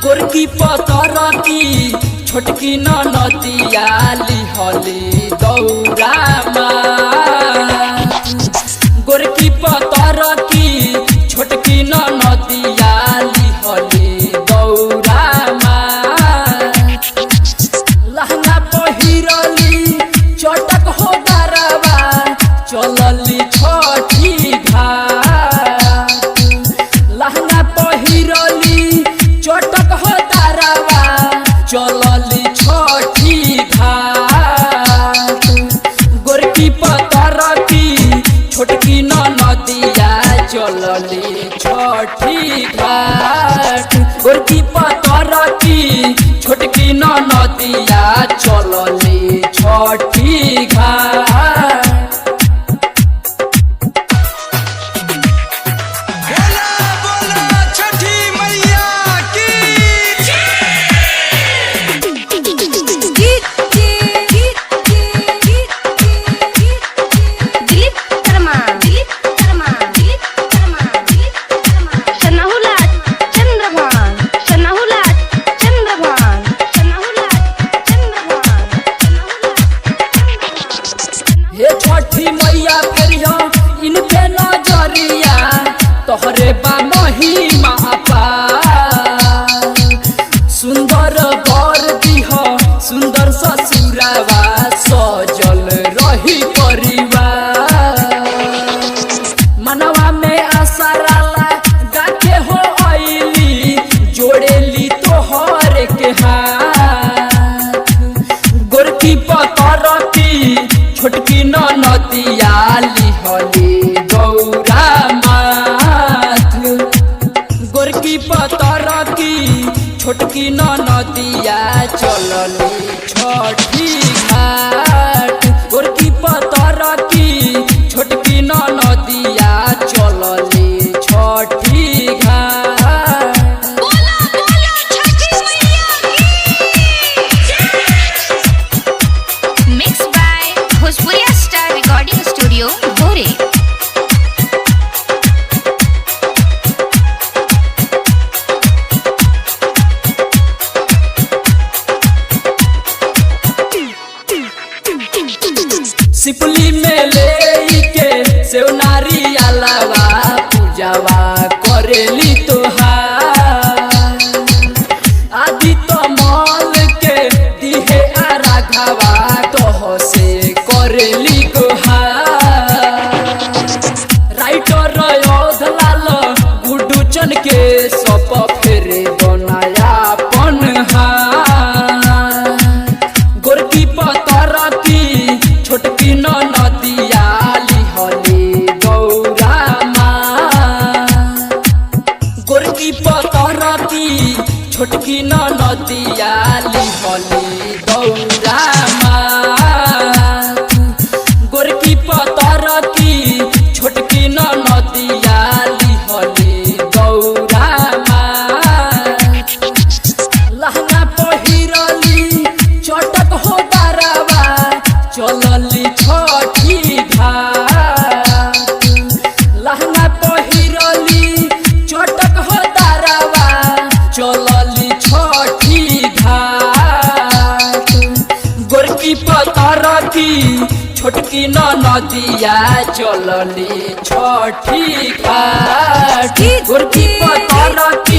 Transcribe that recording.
गोरकी पतर की छोटकी ननदिया लिहली दौरामा। गोरकी पतर की छोटकी ननदिया लिहली दौरामा। लहंगा पहिरली चटक हो दरबा चलली छठी घाट। लहंगा पहिरली चटक हो दरबा चलली छठी घाट। गोरकी पतर की छोटकी ननदिया चलली छठी घाट। गोरकी पतर की छोटकी ननदिया चलली छठी घाट। हे छठी मैया फेरिया इनके नजरिया तोहरे बा महिमा अपार। सुंदर बर दिह सुंदर ससुरावा सजल रही परिवार। मनवा में आसराला गाके हो आईली जोड़ेली तोहर के हाथ। गोरकी पतर की छोटकी ननदिया लिहली गौरामा। गोरकी पतर की छोटकी ननदिया चलली छठी घाट। गोरकी पतर की छोटकी ननदिया चलली छठी घाट। Mixed by Bhojpuria Star Recording Studio, Bhore. सिपली में लेके सेवनारी अलावा पूजावा करेली तोहार। आदि तो मल के दिहे आराघवा तोह से करेली गोहार। राइटर योधलाल गुडुचन के सप फेरे बनाया पनहार। गोरकी पतर की छोटकी ननदिया लिहली गौरामा। गोरकी पतर की छोटकी ननदिया लिहली गौरामा। गोरकी पतर की छोटकी ननदिया लिहली गौरामा। लहंगा पहिरली चटक हो दरबा चलली छठी घाट। लहंगा पहिरली चटक हो दरबा चलली छठी घाट। गोरकी पतर की छोटकी ननदिया चलली छठी घाट। गोरकी पतर की